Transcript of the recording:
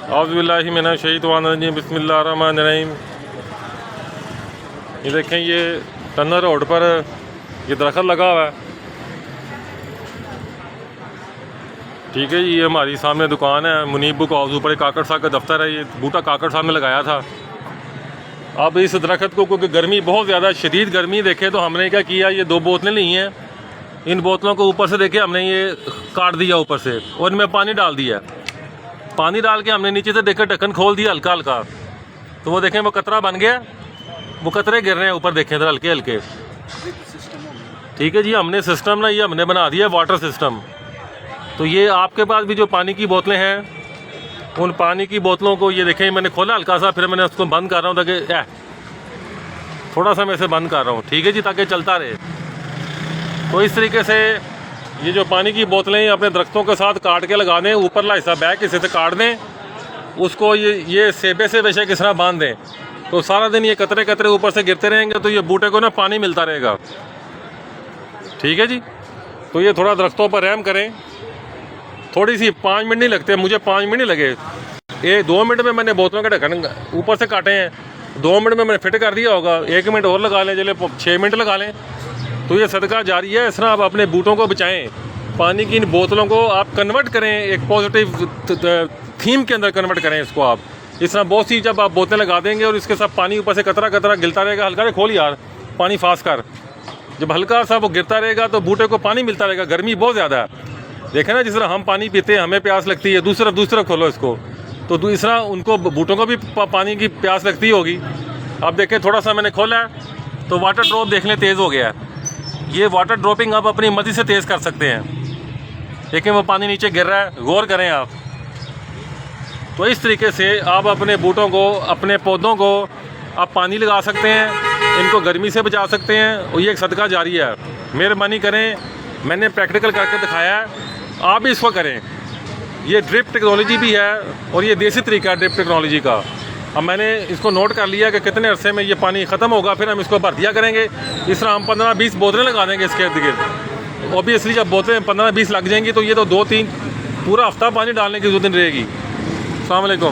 औज़ुबिल्लाहि मिनश्शैतानिर्रजीम बिस्मिल्लाहिर्रहमानिर्रहीम। ये देखें, ये टन्नर रोड पर ये दरख्त लगा हुआ है। ठीक है जी, ये हमारी सामने दुकान है मुनीब बुक हाउस, ऊपर एक काकड़ साहब का दफ्तर है। ये बूटा काकड़ साहब ने लगाया था। अब इस दरख्त को क्योंकि गर्मी बहुत ज़्यादा शदीद गर्मी देखे तो हमने क्या किया, ये 2 बोतलें ली हैं। इन बोतलों को ऊपर से देखे हमने ये काट दिया ऊपर से और इनमें पानी डाल दिया। पानी डाल के हमने नीचे से देखे ढक्कन खोल दिया हल्का हल्का, तो वो देखें वो कतरा बन गया, वो कतरे गिर रहे हैं ऊपर, देखें इधर हल्के हल्के। ठीक है जी, हमने सिस्टम ना ये हमने बना दिया वाटर सिस्टम। तो ये आपके पास भी जो पानी की बोतलें हैं, उन पानी की बोतलों को ये देखें मैंने खोला हल्का सा, फिर मैंने उसको बंद कर रहा हूँ ताकि थोड़ा सा मैं इसे बंद कर रहा हूँ। ठीक है जी, ताकि चलता रहे। तो इस तरीके से ये जो पानी की बोतलें अपने दरख्तों के साथ काट के लगा दें, ऊपर हिस्सा बैक हिस्से से काट दें, उसको ये सेबे से बेशक किस तरह बांध दें, तो सारा दिन ये कतरे कतरे ऊपर से गिरते रहेंगे, तो ये बूटे को ना पानी मिलता रहेगा। ठीक है जी, तो ये थोड़ा दरख्तों पर रहम करें। थोड़ी सी 5 मिनट नहीं लगते, मुझे 5 मिनट नहीं लगे। 2 मिनट में मैंने बोतलों के ढक्कन ऊपर से काटे हैं, 2 मिनट में मैंने फिट कर दिया होगा। 1 मिनट और लगा लें, चले 6 मिनट लगा लें, तो ये सदका जारी है। इस तरह आप अपने बूटों को बचाएं। पानी की इन बोतलों को आप कन्वर्ट करें, एक पॉजिटिव थीम के अंदर कन्वर्ट करें इसको आप। इस तरह बहुत सी जब आप बोतलें लगा देंगे और इसके साथ पानी ऊपर से कतरा कतरा गिरता रहेगा, हल्का से खोल यार, पानी फास्ट कर, जब हल्का सा वो गिरता रहेगा तो बूटे को पानी मिलता रहेगा। गर्मी बहुत ज़्यादा है, देखें ना, जिस तरह हम पानी पीते हैं हमें प्यास लगती है, दूसरी तरफ खोलो इसको, तो इस तरह उनको बूटों को भी पानी की प्यास लगती होगी। अब देखें थोड़ा सा मैंने खोला है तो वाटर ड्रॉप देख लें तेज़ हो गया है। ये वाटर ड्रॉपिंग आप अपनी मर्जी से तेज़ कर सकते हैं। देखें वो पानी नीचे गिर रहा है, गौर करें आप। तो इस तरीके से आप अपने बूटों को, अपने पौधों को आप पानी लगा सकते हैं, इनको गर्मी से बचा सकते हैं, और ये एक सदका जारी है। मेहरबानी करें, मैंने प्रैक्टिकल करके दिखाया है, आप भी इसको करें। ये ड्रिप टेक्नोलॉजी भी है और ये देसी तरीका है ड्रिप टेक्नोलॉजी का। अब मैंने इसको नोट कर लिया कि कितने अरसे में ये पानी ख़त्म होगा, फिर हम इसको भर दिया करेंगे। इस तरह हम 15-20 बोतलें लगा देंगे इसके इर्द गिर्द। ऑब्वियसली जब बोतलें 15-20 लग जाएंगी तो ये तो 2-3 पूरा हफ्ता पानी डालने की ज़रूरत नहीं रहेगी। अस्सलाम वालेकुम।